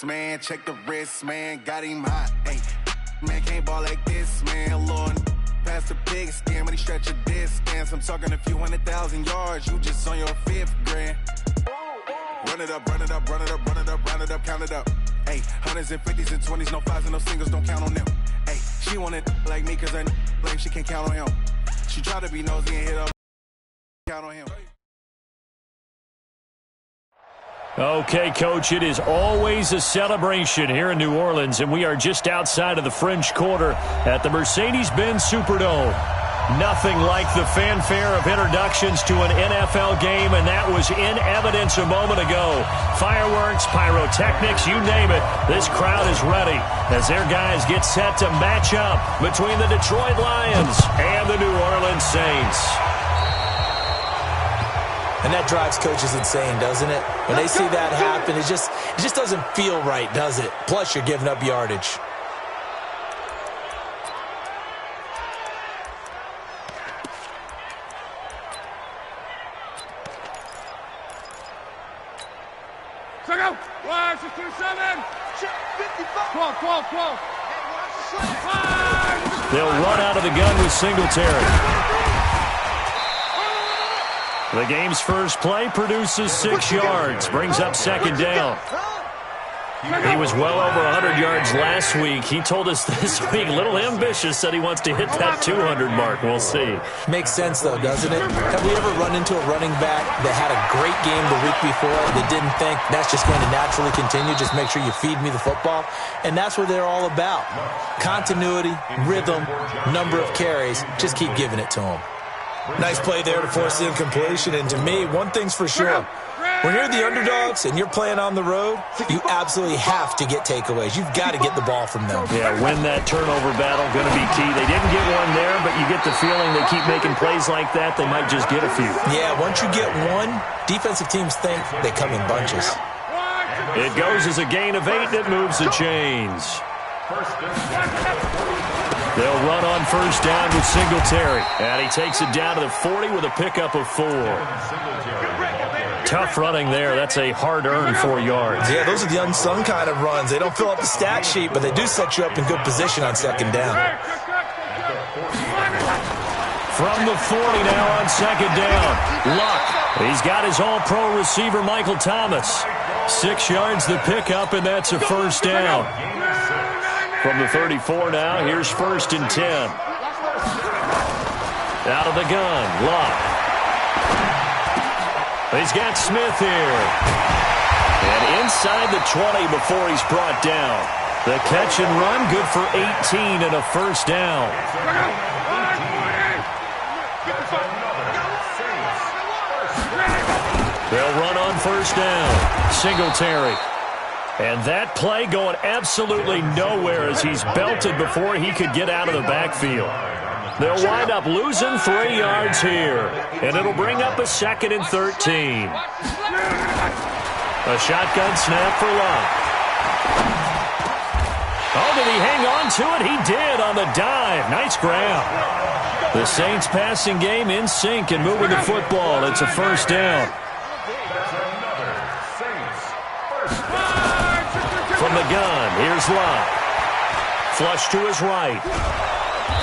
Man, check the wrist, man, got him hot. Hey, man, can't ball like this, man. Lord, past the pig skin when he stretch a distance. I'm talking a few 100,000 yards. You just on your 5th grand. Run it up, run it up, run it up, run it up, run it up, count it up. Hey, hundreds and 50s and 20s, no 5s and no singles, don't count on them. Hey, she want it like me, cause I blame she can't count on him. She try to be nosy and hit up, count on him. Okay, Coach, it is always a celebration here in New Orleans, and we are just outside of the French Quarter at the Mercedes-Benz Superdome. Nothing like the fanfare of introductions to an NFL game, and that was in evidence a moment ago. Fireworks, pyrotechnics, you name it. This crowd is ready as their guys get set to match up between the Detroit Lions and the New Orleans Saints. And that drives coaches insane, doesn't it? When they see that happen, it just doesn't feel right, does it? Plus, you're giving up yardage. Check out! 1, 6, 7, 12. They'll run out of the gun with Singletary. The game's first play produces 6 yards, brings up 2nd down. He was well over 100 yards last week. He told us this week, a little ambitious, said he wants to hit that 200 mark. We'll see. Makes sense, though, doesn't it? Have we ever run into a running back that had a great game the week before that didn't think that's just going to naturally continue? Just make sure you feed me the football. And that's what they're all about. Continuity, rhythm, number of carries. Just keep giving it to them. Nice play there to force the incompletion. And to me, one thing's for sure. When you're the underdogs and you're playing on the road, you absolutely have to get takeaways. You've got to get the ball from them. Yeah, win that turnover battle, going to be key. They didn't get one there, but you get the feeling they keep making plays like that, they might just get a few. Yeah, once you get one, defensive teams think they come in bunches. It goes as a gain of 8 that moves the chains. They'll run on 1st down with Singletary. And he takes it down to the 40 with a pickup of 4. Tough running there. That's a hard-earned 4 yards. Yeah, those are the unsung kind of runs. They don't fill up the stat sheet, but they do set you up in good position on 2nd down. From the 40 now on 2nd down. Luck. He's got his all-pro receiver, Michael Thomas. 6 yards the pickup, and that's a 1st down. From the 34 now, here's 1st and 10. Out of the gun, Luck. He's got Smith here. And inside the 20 before he's brought down. The catch and run, good for 18 and a 1st down. They'll run on 1st down. Singletary. And that play going absolutely nowhere as he's belted before he could get out of the backfield. They'll wind up losing 3 yards here. And it'll bring up a 2nd and 13. A shotgun snap for Luck. Oh, did he hang on to it? He did on the dive. Nice grab. The Saints passing game in sync and moving the football. It's a 1st down. From the gun, here's Luck. Flush to his right.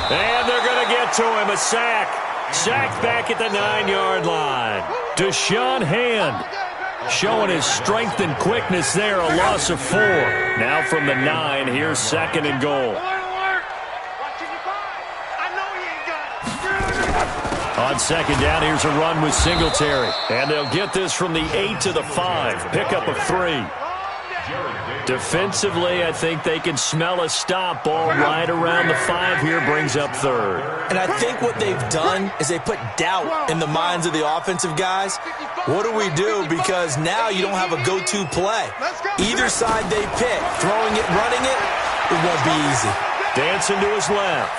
And they're going to get to him. A sack. Sacked back at the 9-yard line. Deshaun Hand showing his strength and quickness there. A loss of 4. Now from the 9, here's 2nd and goal. On 2nd down, here's a run with Singletary. And they'll get this from the 8 to the 5. Pickup of 3. Defensively, I think they can smell a stop. Ball right around the 5 here, brings up 3rd. And I think what they've done is they put doubt in the minds of the offensive guys. What do we do? Because now you don't have a go-to play. Either side they pick, throwing it, running it, it won't be easy. Dancing to his left.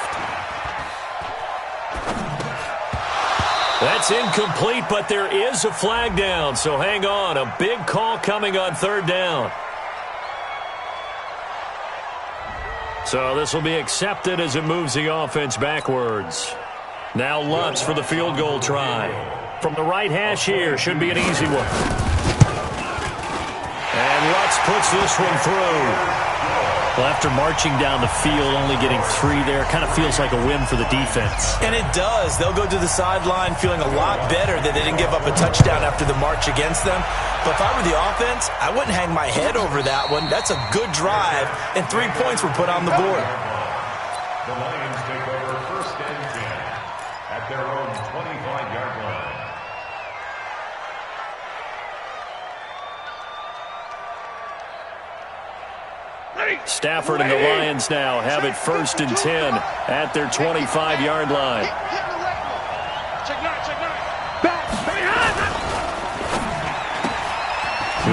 That's incomplete, but there is a flag down, so hang on. A big call coming on 3rd down. So this will be accepted as it moves the offense backwards. Now Lutz for the field goal try. From the right hash here, should be an easy one. And Lutz Pitts puts this one through. Well, after marching down the field, only getting 3 there, kind of feels like a win for the defense. And it does. They'll go to the sideline feeling a lot better that they didn't give up a touchdown after the march against them. But if I were the offense, I wouldn't hang my head over that one. That's a good drive, and 3 points were put on the board. The Lions take over 1st and 10 at their own 25-yard line. Stafford and the Lions now have it 1st and 10 at their 25-yard line.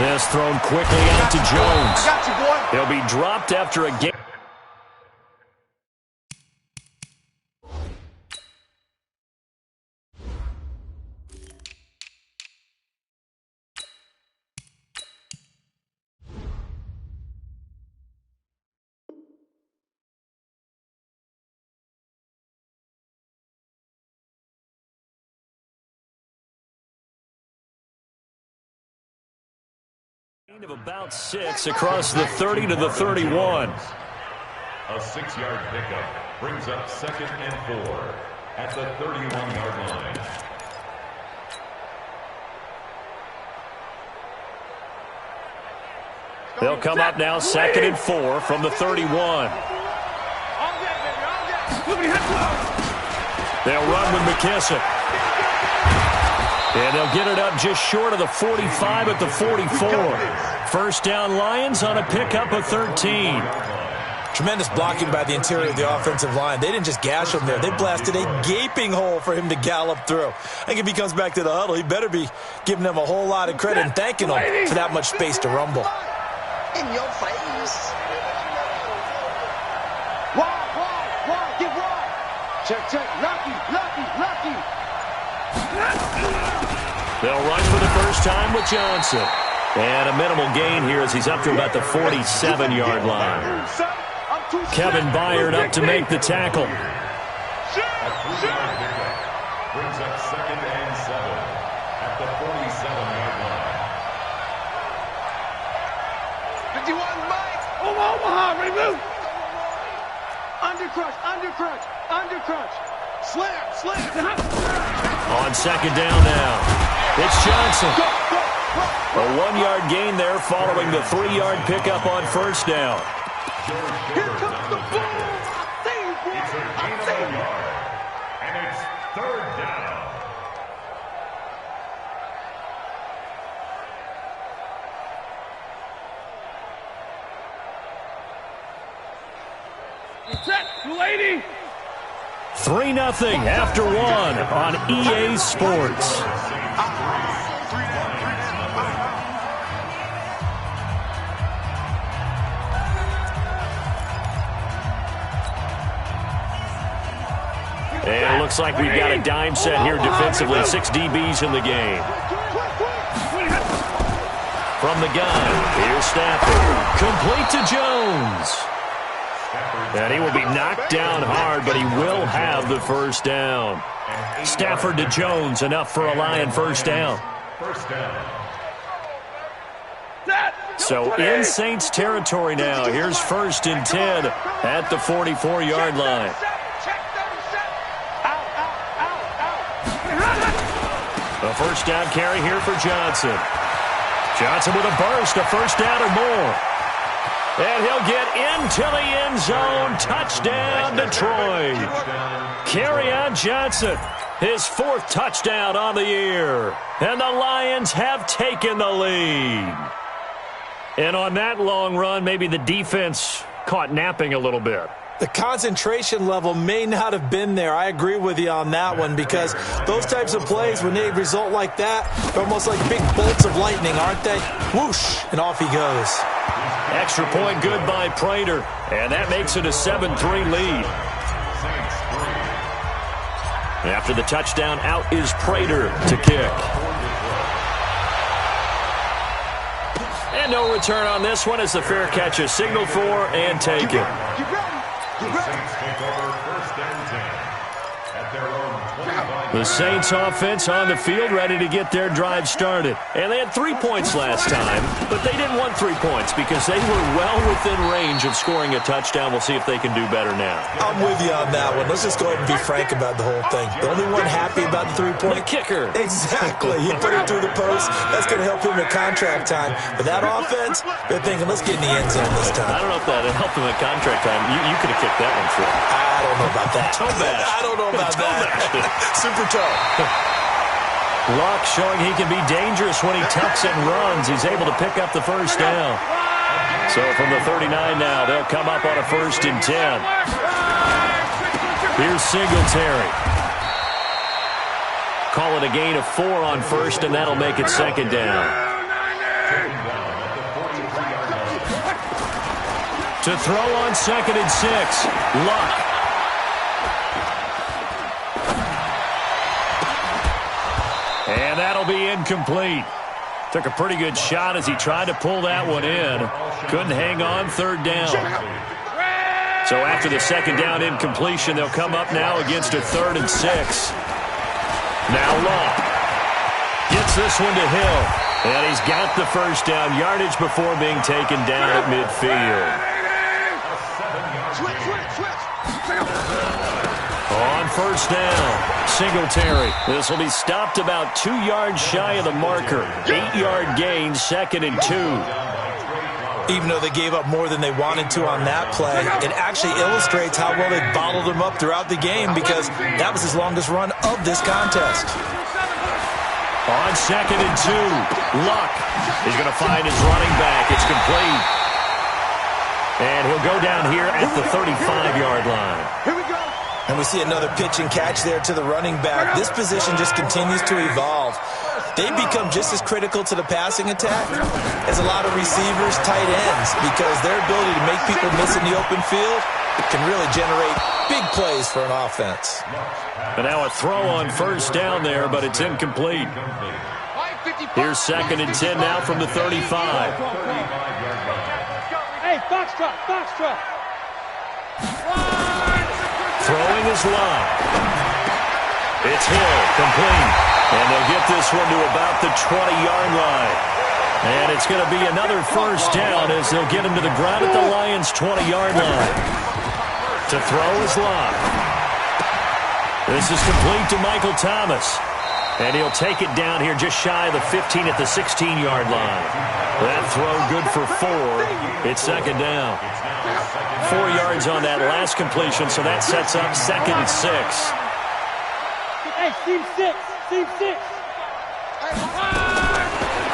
This thrown quickly out to Jones. He'll be dropped after a game. Of about 6 across the 30 to the 31. A 6-yard pickup brings up 2nd and 4 at the 31-yard line. They'll come up now 2nd and 4 from the 31. They'll run with McKissick. And they'll get it up just short of the 45 at the 44. 1st down Lions on a pickup of 13. Tremendous blocking by the interior of the offensive line. They didn't just gash him there. They blasted a gaping hole for him to gallop through. I think if he comes back to the huddle, he better be giving them a whole lot of credit and thanking them for that much space to rumble. In your face. Wide, get wide. Check, lucky. They'll run for the first time with Johnson. And a minimal gain here as he's up to about the 47-yard line. Kevin Byard up to make the tackle. A 3-yard pickup brings up 2nd and 7 at the 47-yard line. 51 Mike. Omaha, remove. Undercrunch. Slam. On 2nd down now. It's Johnson. A 1-yard gain there following the 3-yard pickup on 1st down. Here comes the ball. I see you, boy. It's a gain of 1 yard, and it's 3rd down. Set, lady. 3-0 after 1 on EA Sports. And it looks like we've got a dime set here defensively. 6 DBs in the game. From the gun, here's Stafford. Complete to Jones. And he will be knocked down hard, but he will have the 1st down. Stafford to Jones, enough for a Lion 1st down. So in Saints territory now. Here's 1st and 10 at the 44-yard line. A 1st down carry here for Johnson. Johnson with a burst, a 1st down or more. And he'll get into the end zone. Touchdown, Detroit. Kerryon Johnson, his 4th touchdown on the year. And the Lions have taken the lead. And on that long run, maybe the defense caught napping a little bit. The concentration level may not have been there. I agree with you on that one because those types of plays, when they result like that, they're almost like big bolts of lightning, aren't they? Whoosh, and off he goes. Extra point good by Prater, and that makes it a 7-3 lead. After the touchdown, out is Prater to kick. And no return on this one as the fair catch is signaled for and taken. The Saints take over 1st and 10 at their own The Saints offense on the field, ready to get their drive started. And they had 3 points last time, but they didn't want 3 points because they were well within range of scoring a touchdown. We'll see if they can do better now. I'm with you on that one. Let's just go ahead and be frank about the whole thing. The only one happy about the 3-point? The kicker. Exactly. He put it through the post. That's going to help him at contract time. But that offense, they're thinking, let's get in the end zone this time. I don't know if that helped him at contract time. You could have kicked that one through. I don't know about that. Toe bash. I don't know about that. Super toe. Luck showing he can be dangerous when he tucks and runs. He's able to pick up the first down. So from the 39 now, they'll come up on a 1st and 10. Here's Singletary. Call it a gain of 4 on 1st, and that'll make it 2nd down. To throw on 2nd and 6, Luck. And that'll be incomplete. Took a pretty good shot as he tried to pull that one in. Couldn't hang on, 3rd down. So after the 2nd down incompletion, they'll come up now against a 3rd and 6. Now Luck gets this one to Hill. And he's got the first down, yardage before being taken down at midfield. On 1st down, Singletary. This will be stopped about 2 yards shy of the marker. 8-yard gain, 2nd and 2. Even though they gave up more than they wanted to on that play, it actually illustrates how well they bottled him up throughout the game because that was his longest run of this contest. On 2nd and 2, Luck is going to find his running back. It's complete. And he'll go down here at the 35-yard line. Here we go. And we see another pitch and catch there to the running back. This position just continues to evolve. They become just as critical to the passing attack as a lot of receivers, tight ends, because their ability to make people miss in the open field can really generate big plays for an offense. And now a throw on 1st down there, but it's incomplete. Here's 2nd and 10 now from the 35. Hey, foxtrot, foxtrot. Throwing is Luck. It's Hill, complete. And they'll get this one to about the 20-yard line. And it's going to be another 1st down as they'll get him to the ground at the Lions' 20-yard line. To throw is Luck. This is complete to Michael Thomas. And he'll take it down here just shy of the 15 at the 16-yard line. That throw good for 4. It's 2nd down. 4 yards on that last completion, so that sets up 2nd and 6. Hey, team 6, team 6.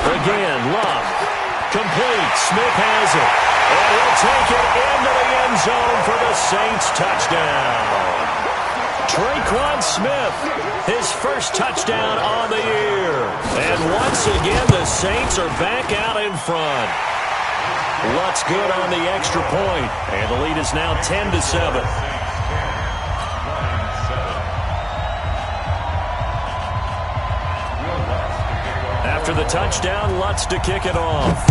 Again, Luck. Complete. Smith has it. And he'll take it into the end zone for the Saints touchdown. Traquan Smith, his first touchdown on the year. And once again, the Saints are back out in front. Luck's good on the extra point, and the lead is now 10-7. After the touchdown, Lutz to kick it off.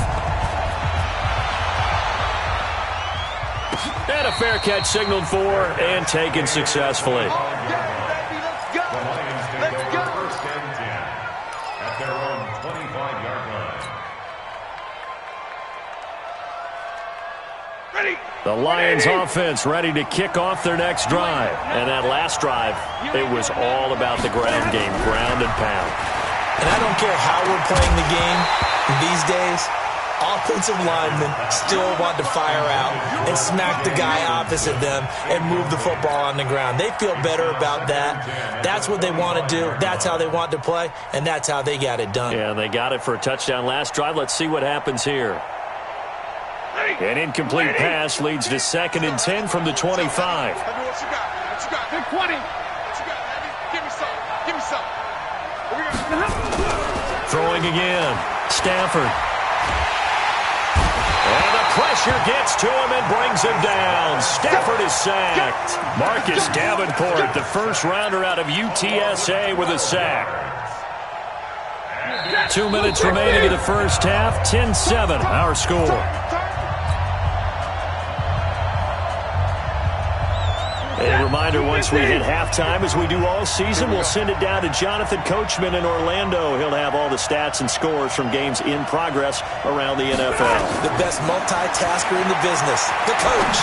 And a fair catch signaled for and taken successfully. The Lions offense ready to kick off their next drive. And that last drive, it was all about the ground game, ground and pound. And I don't care how we're playing the game these days, offensive linemen still want to fire out and smack the guy opposite them and move the football on the ground. They feel better about that. That's what they want to do. That's how they want to play, and that's how they got it done. Yeah, they got it for a touchdown last drive. Let's see what happens here. An incomplete pass leads to 2nd and 10 from the 25. What you got? What you got? 20. What you got, baby? Give me some. Give me some. Throwing again. Stafford. And the pressure gets to him and brings him down. Stafford is sacked. Marcus Davenport, the first rounder out of UTSA, with a sack. 2 minutes remaining in the first half. 10-7, our score. A reminder, once we hit halftime, as we do all season, we'll send it down to Jonathan Coachman in Orlando. He'll have all the stats and scores from games in progress around the NFL. The best multitasker in the business, the coach.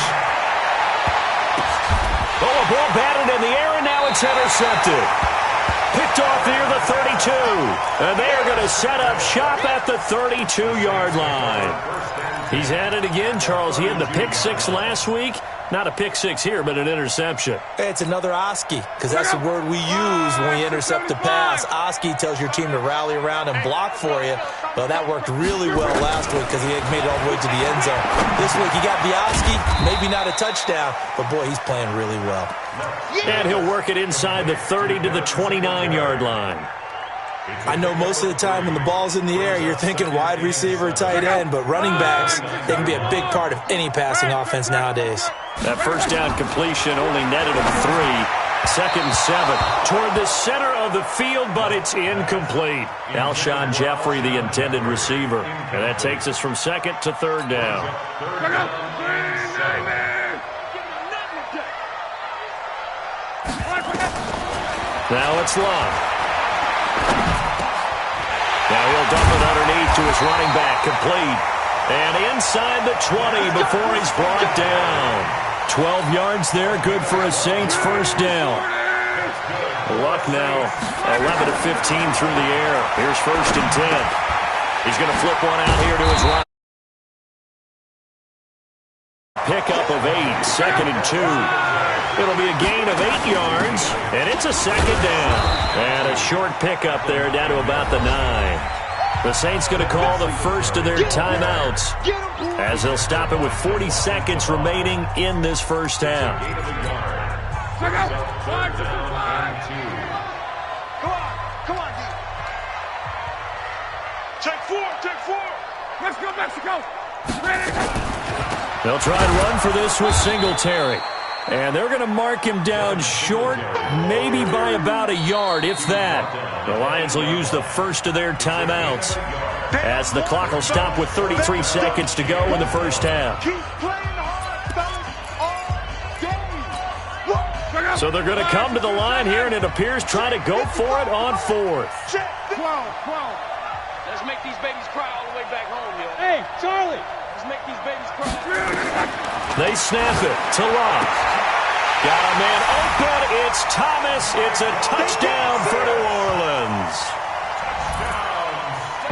Oh, a ball batted in the air, and now it's intercepted. Picked off near the 32. And they are going to set up shop at the 32-yard line. He's at it again, Charles. He had the pick six last week. Not a pick six here, but an interception. It's another Oski, because that's the word we use when we intercept a pass. Oski tells your team to rally around and block for you. Well, that worked really well last week because he had made it all the way to the end zone. This week he got the Oski, maybe not a touchdown, but boy, he's playing really well. And he'll work it inside the 30 to the 29-yard line. I know most of the time when the ball's in the air, you're thinking wide receiver, tight end, but running backs, they can be a big part of any passing offense nowadays. That first down completion only netted him 3. Second and 7 toward the center of the field, but it's incomplete. Alshon Jeffrey, the intended receiver. And that takes us from second to third down. Now it's Love. Now he'll dump it underneath to his running back, complete. And inside the 20 before he's brought down. 12 yards there, good for a Saints first down. Luck now, 11 of 15 through the air. Here's first and 10. He's going to flip one out here to his right. Pickup of 8, second and 2. It'll be a gain of 8 yards, and it's a second down. And a short pickup there down to about the 9. The Saints going to call the first of their timeouts as they'll stop it with 40 seconds remaining in this first half. Come on, D. Take four. Let's go, Mexico. They'll try and run for this with Singletary. And they're going to mark him down short, maybe by about a yard, if that. The Lions will use the first of their timeouts as the clock will stop with 33 seconds to go in the first half. So they're going to come to the line here, and it appears trying to go for it on fourth. 12. Let's make these babies cry all the way back home, yo. Hey, Charlie. Let's make these babies cry. They snap it to Love. Got a man open. It's Thomas. It's a touchdown for New Orleans.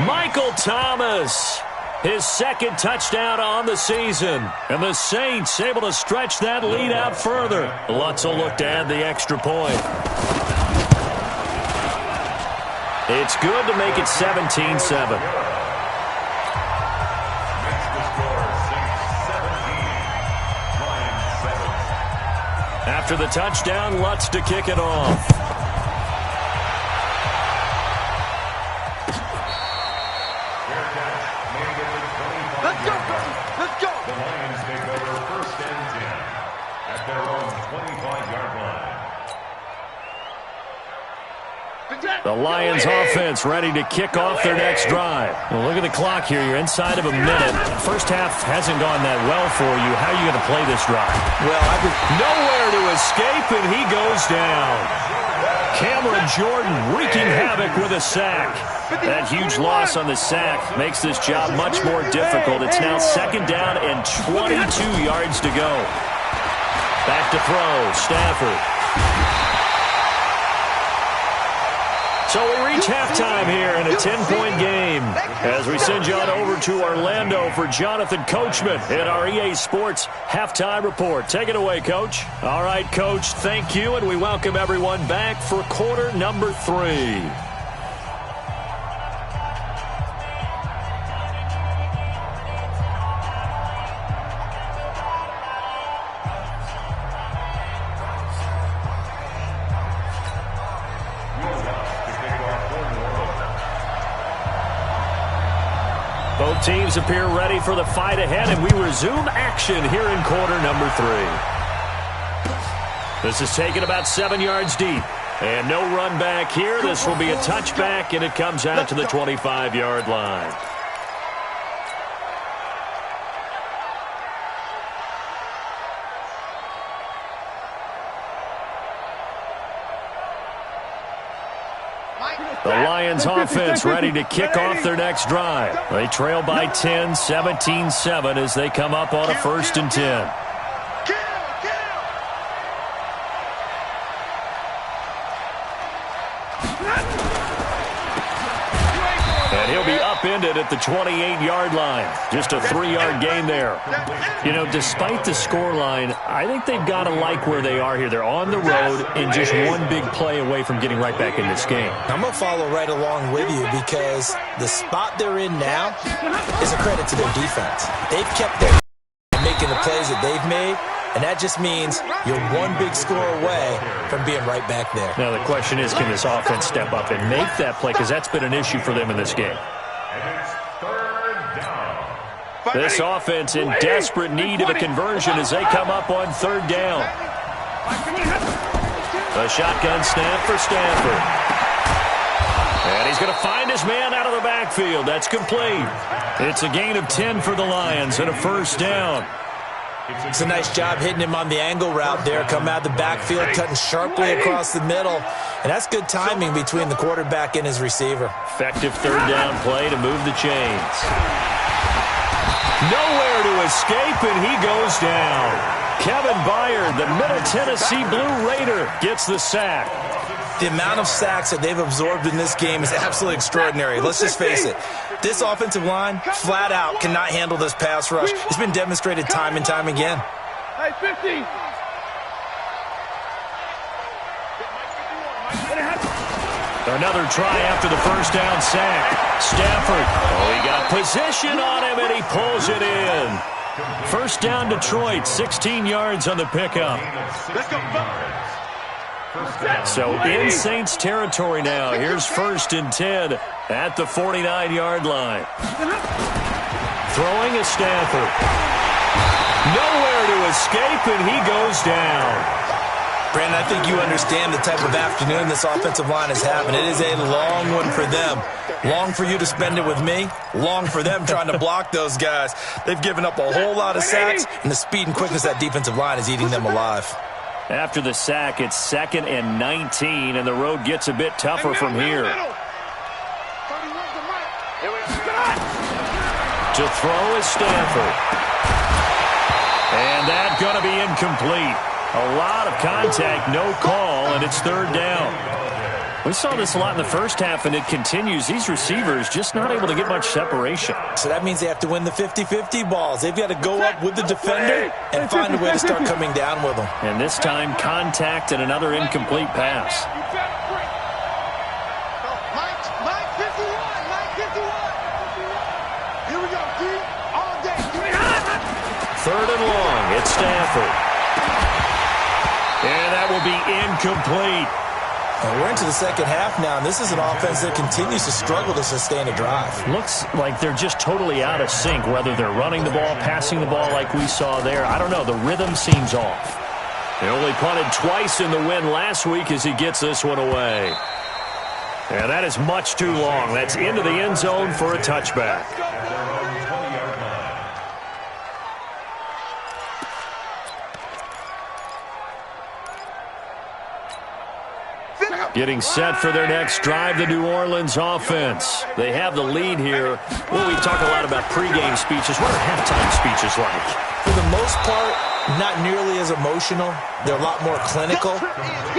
Michael Thomas, his second touchdown on the season. And the Saints able to stretch that lead out further. Lutz will look to add the extra point. It's good to make it 17-7. After the touchdown, Lutz to kick it off. Let's go. The Lions take over first and 10 at their own 25-yard line. The Lions offense ready to kick off their next drive. Well, look at the clock here. You're inside of a minute. First half hasn't gone that well for you. How are you going to play this drive? Well, nowhere to escape, and he goes down. Cameron Jordan wreaking havoc with a sack. That huge loss on the sack makes this job much more difficult. It's now second down and 22 yards to go. Back to throw, Stafford. So we reach halftime here in a 10-point game as we send you on over to Orlando for Jonathan Coachman at our EA Sports Halftime Report. Take it away, Coach. All right, Coach, thank you, and we welcome everyone back for quarter number 3. Both teams appear ready for the fight ahead, and we resume action here in quarter number 3. This is taken about 7 yards deep. And no run back here. This will be a touchback, and it comes out to the 25-yard line. The Lions offense ready to kick off their next drive. They trail by 10, 17-7 as they come up on a 1st and 10. And he'll be upended at the 28-yard line. Just a 3-yard gain there. You know, despite the scoreline, I think they've got to like where they are here. They're on the road and just one big play away from getting right back in this game. I'm going to follow right along with you because the spot they're in now is a credit to their defense. They've kept their making the plays that they've made, and that just means you're one big score away from being right back there. Now the question is, can this offense step up and make that play? Because that's been an issue for them in this game. And it's 3rd down. This offense in desperate need of a conversion as they come up on 3rd down. A shotgun snap for Stanford. And he's going to find his man out of the backfield. That's complete. It's a gain of 10 for the Lions and a 1st down. It's a nice job hitting him on the angle route there. Come out of the backfield, cutting sharply across the middle. And that's good timing between the quarterback and his receiver. Effective 3rd down play to move the chains. Nowhere to escape, and he goes down. Kevin Byard, the Middle Tennessee Blue Raider, gets the sack. The amount of sacks that they've absorbed in this game is absolutely extraordinary. Let's just face it. This offensive line, flat out, cannot handle this pass rush. It's been demonstrated time and time again. Hey, 50. Another try after the 1st down sack. Stafford, he got position on him, and he pulls it in. 1st down Detroit, 16 yards on the pickup. So in Saints territory now. Here's 1st and 10 at the 49-yard line. Throwing is Stanford. Nowhere to escape, and he goes down. Brandon, I think you understand the type of afternoon this offensive line is having. It is a long one for them. Long for you to spend it with me. Long for them trying to block those guys. They've given up a whole lot of sacks, and the speed and quickness of that defensive line is eating them alive. After the sack, it's 2nd and 19, and the road gets a bit tougher from here. To throw is Stanford. And that's going to be incomplete. A lot of contact, no call, and it's 3rd down. We saw this a lot in the first half, and it continues. These receivers just not able to get much separation. So that means they have to win the 50-50 balls. They've got to go up with the defender and find a way to start coming down with them. And this time, contact and another incomplete pass. Mike 51. Here we go, D. All day. 3rd and long. It's Stanford. And that will be incomplete. And we're into the second half now, and this is an offense that continues to struggle to sustain a drive. Looks like they're just totally out of sync, whether they're running the ball, passing the ball like we saw there. I don't know. The rhythm seems off. They only punted twice in the win last week as he gets this one away. And that is much too long. That's into the end zone for a touchback. Getting set for their next drive, the New Orleans offense. They have the lead here. Well, we talk a lot about pregame speeches. What are halftime speeches like? For the most part, not nearly as emotional. They're a lot more clinical.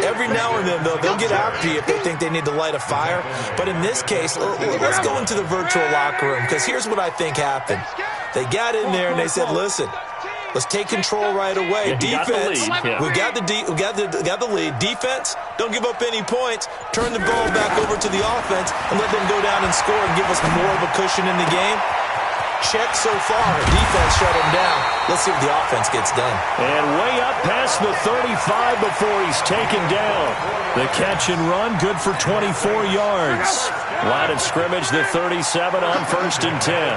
Every now and then, though, they'll get after you if they think they need to light a fire. But in this case, let's go into the virtual locker room, because here's what I think happened. They got in there and they said, listen, let's take control right away. Defense, we got the lead. Defense, don't give up any points. Turn the ball back over to the offense and let them go down and score and give us more of a cushion in the game. Check so far. Defense shut him down. Let's see what the offense gets done. And way up past the 35 before he's taken down. The catch and run, good for 24 yards. Line of scrimmage, the 37 on 1st and 10.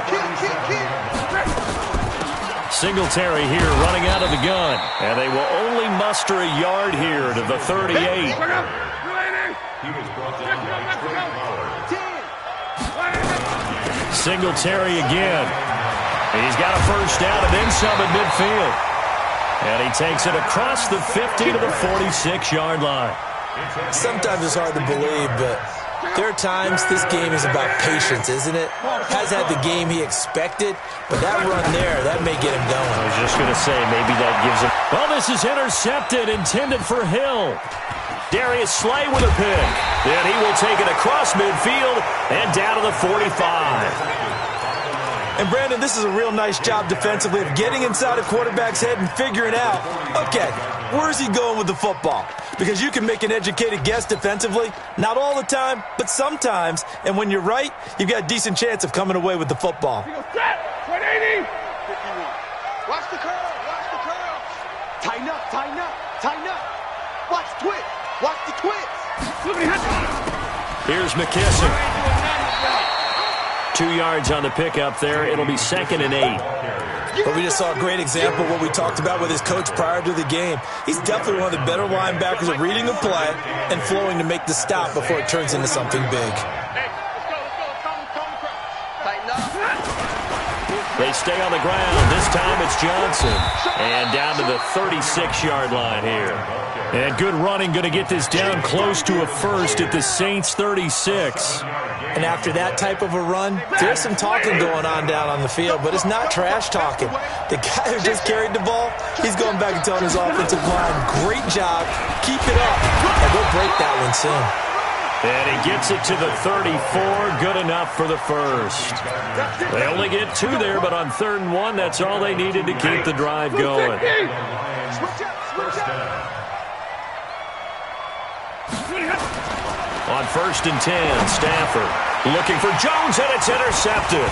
Singletary here running out of the gun. And they will only muster a yard here to the 38. He was brought down by Trey Flowers. Singletary again. He's got a 1st down and then some at midfield. And he takes it across the 50 to the 46-yard line. Sometimes it's hard to believe, but There are times this game is about patience, isn't it? Has had the game he expected, but that run there, that may get him going. I was just going to say, maybe that gives him... Well, this is intercepted, intended for Hill. Darius Slay with a pick. And he will take it across midfield and down to the 45. And, Brandon, this is a real nice job defensively of getting inside a quarterback's head and figuring out, okay, where's he going with the football? Because you can make an educated guess defensively. Not all the time, but sometimes. And when you're right, you've got a decent chance of coming away with the football. 180. 51. Watch the curl. Watch the curl. Tighten up. Tighten up. Tighten up. Watch twist. Watch the twist. Here's McKissick. 2 yards on the pickup there. It'll be 2nd and 8. But we just saw a great example of what we talked about with his coach prior to the game. He's definitely one of the better linebackers at reading a play and flowing to make the stop before it turns into something big. They stay on the ground. This time it's Johnson. And down to the 36-yard line here. And good running, going to get this down close to a first at the Saints 36. And after that type of a run, there's some talking going on down on the field, but it's not trash talking. The guy who just carried the ball, he's going back and telling his offensive line, great job, keep it up, and we'll break that one soon. And he gets it to the 34, good enough for the first. They only get 2 there, but on 3rd and 1, that's all they needed to keep the drive going. On 1st and 10, Stafford looking for Jones, and it's intercepted.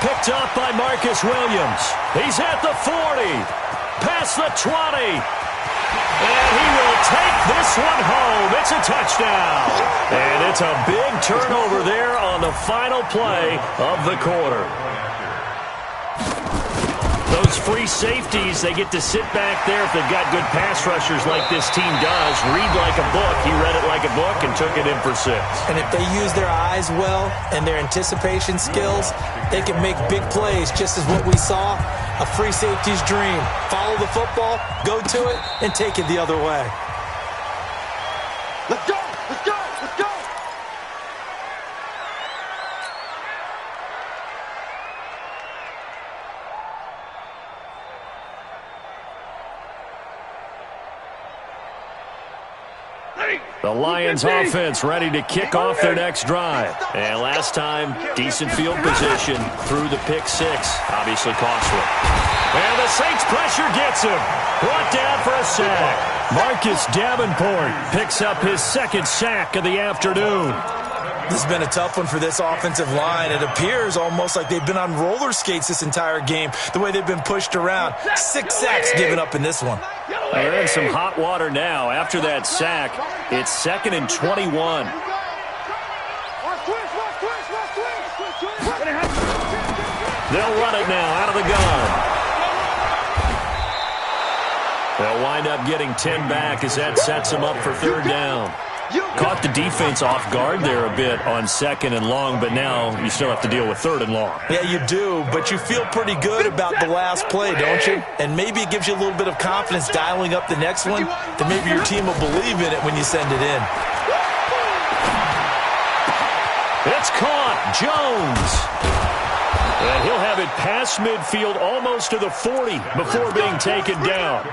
Picked up by Marcus Williams. He's at the 40, past the 20. And he will take this one home. It's a touchdown. And it's a big turnover there on the final play of the quarter. Those free safeties, they get to sit back there if they've got good pass rushers like this team does. Read like a book. He read it like a book and took it in for 6. And if they use their eyes well and their anticipation skills, they can make big plays, just as what we saw. A free safety's dream. Follow the football, go to it, and take it the other way. Let's go! Let's go! Let's go! The Lions offense ready to kick off their next drive. And last time, decent field position through the pick 6. Obviously costly. And the Saints pressure gets him. Brought down for a sack. Marcus Davenport picks up his 2nd sack of the afternoon. This has been a tough one for this offensive line. It appears almost like they've been on roller skates this entire game, the way they've been pushed around. 6 sacks given up in this one. They're in some hot water now. After that sack, it's 2nd and 21. They'll run it now out of the gun. They'll wind up getting 10 back as that sets them up for 3rd down. Caught the defense off guard there a bit on 2nd and long, but now you still have to deal with 3rd and long. Yeah, you do, but you feel pretty good about the last play, don't you? And maybe it gives you a little bit of confidence dialing up the next one, that maybe your team will believe in it when you send it in. It's caught. Jones. And he'll have it past midfield almost to the 40 before being taken down.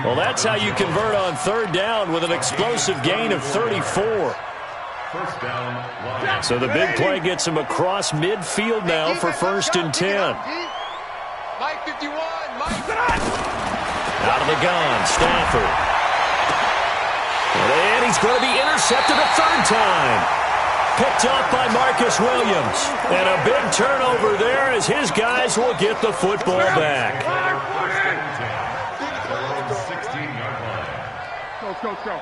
Well, that's how you convert on 3rd down with an explosive gain of 34. So the big play gets him across midfield now for 1st and 10. Mike 51, Mike. Out of the gun, Stafford. And he's going to be intercepted a 3rd time. Picked up by Marcus Williams. And a big turnover there as his guys will get the football back. Go.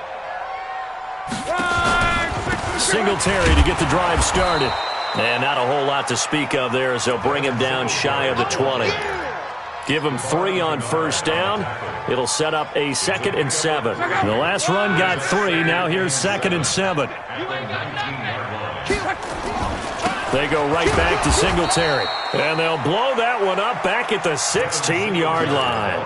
Singletary to get the drive started. And not a whole lot to speak of there as they'll bring him down shy of the 20. Give him 3 on 1st down. It'll set up a 2nd and 7. The last run got 3. Now here's 2nd and 7. They go right back to Singletary. And they'll blow that one up back at the 16-yard line.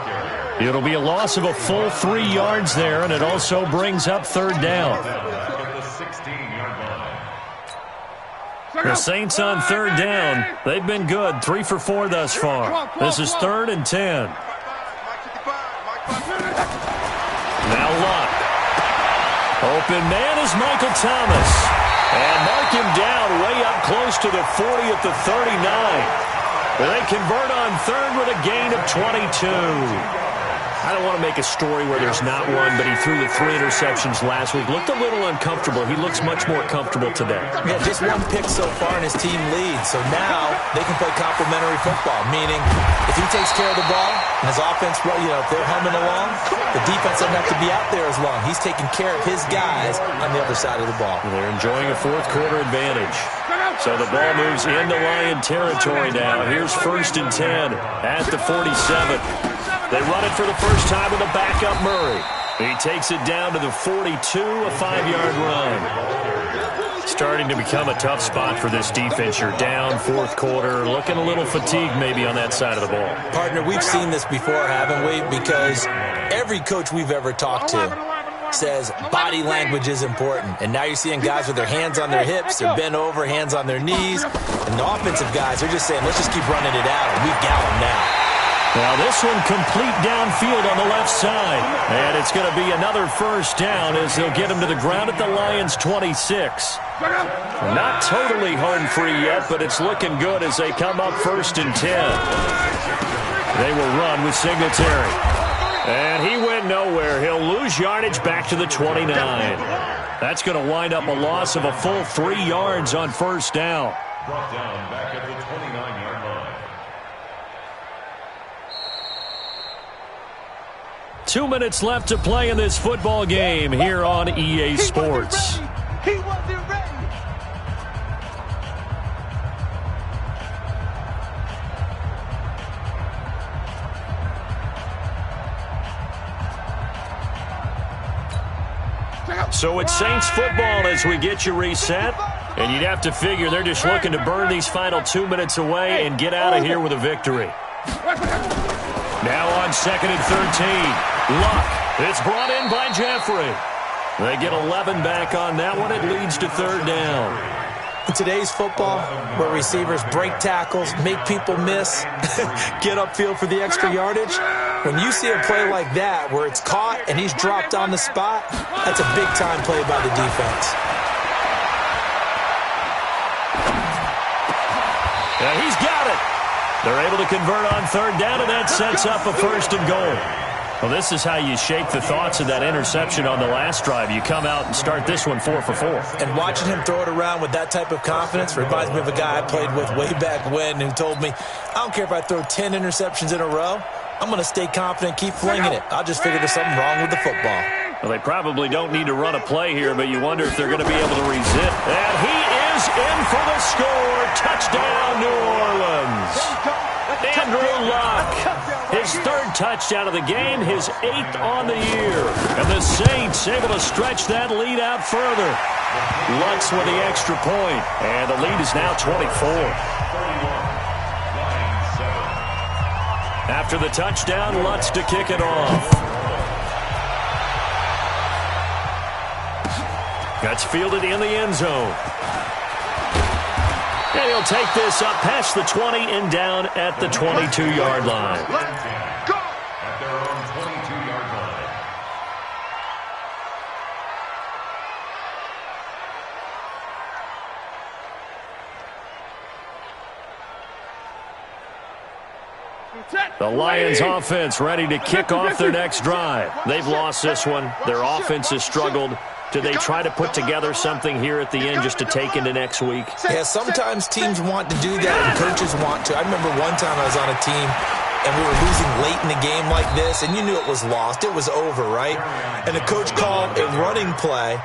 It'll be a loss of a full 3 yards there, and it also brings up 3rd down. The Saints on third down. They've been good, 3 for 4 thus far. This is 3rd and 10. Now Luck. Open man is Michael Thomas. And mark him down way up close to the 40 at the 39. They convert on third with a gain of 22. I don't want to make a story where there's not one, but he threw the 3 interceptions last week. Looked a little uncomfortable. He looks much more comfortable today. Yeah, just 1 pick so far and his team leads. So now they can play complementary football, meaning if he takes care of the ball and his offense, if they're humming along, the defense doesn't have to be out there as long. He's taking care of his guys on the other side of the ball. They're enjoying a 4th quarter advantage. So the ball moves into Lion territory now. Here's 1st and 10 at the 47. They run it for the first time with a backup Murray. He takes it down to the 42, a 5-yard run. Starting to become a tough spot for this defense. You're down 4th quarter, looking a little fatigued maybe on that side of the ball. Partner, we've seen this before, haven't we? Because every coach we've ever talked to says body language is important. And now you're seeing guys with their hands on their hips, they're bent over, hands on their knees. And the offensive guys are just saying, let's just keep running it out, and we've got them now. Now this one complete downfield on the left side. And it's going to be another first down as they'll get him to the ground at the Lions' 26. Not totally home free yet, but it's looking good as they come up 1st and 10. They will run with Singletary. And he went nowhere. He'll lose yardage back to the 29. That's going to wind up a loss of a full 3 yards on first down. Brought down back at the 29-yard line. 2 minutes left to play in this football game here on EA Sports. He wasn't ready. So it's Saints football as we get you reset. And you'd have to figure they're just looking to burn these final 2 minutes away and get out of here with a victory. Now on 2nd and 13. Luck. It's brought in by Jeffrey. They get 11 back on that one. It leads to 3rd down. In today's football, where receivers break tackles, make people miss, get upfield for the extra yardage, when you see a play like that where it's caught and he's dropped on the spot, that's a big-time play by the defense. Yeah, he's got it. They're able to convert on 3rd down, and that sets up a 1st and goal. Well, this is how you shake the thoughts of that interception on the last drive. You come out and start this one 4 for 4. And watching him throw it around with that type of confidence reminds me of a guy I played with way back when who told me, I don't care if I throw 10 interceptions in a row, I'm going to stay confident, keep flinging it. I'll just figure there's something wrong with the football. Well, they probably don't need to run a play here, but you wonder if they're going to be able to resist. And he is in for the score. Touchdown, New Orleans. Andrew Luck, his 3rd touchdown of the game, his 8th on the year. And the Saints able to stretch that lead out further. Lutz with the extra point, and the lead is now 24. After the touchdown, Lutz to kick it off. That's fielded in the end zone. And he'll take this up past the 20 and down at the 22-yard line. At their own 22-yard line. The Lions offense ready to kick off their next drive. They've lost this one. Their offense has struggled. Do they try to put together something here at the end just to take into next week? Yeah, sometimes teams want to do that and coaches want to. I remember one time I was on a team and we were losing late in the game like this, and you knew it was lost. It was over, right? And the coach called a running play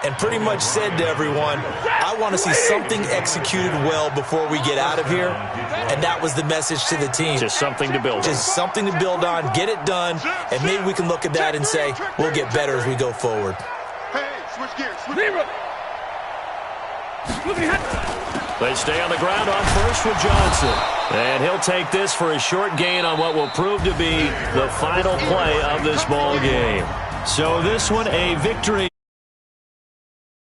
and pretty much said to everyone, I want to see something executed well before we get out of here. And that was the message to the team. Just something to build on. Just something to build on, get it done, and maybe we can look at that and say, we'll get better as we go forward. Switch gears. They stay on the ground on first with Johnson. And he'll take this for a short gain on what will prove to be the final play of this ball game. So this one a victory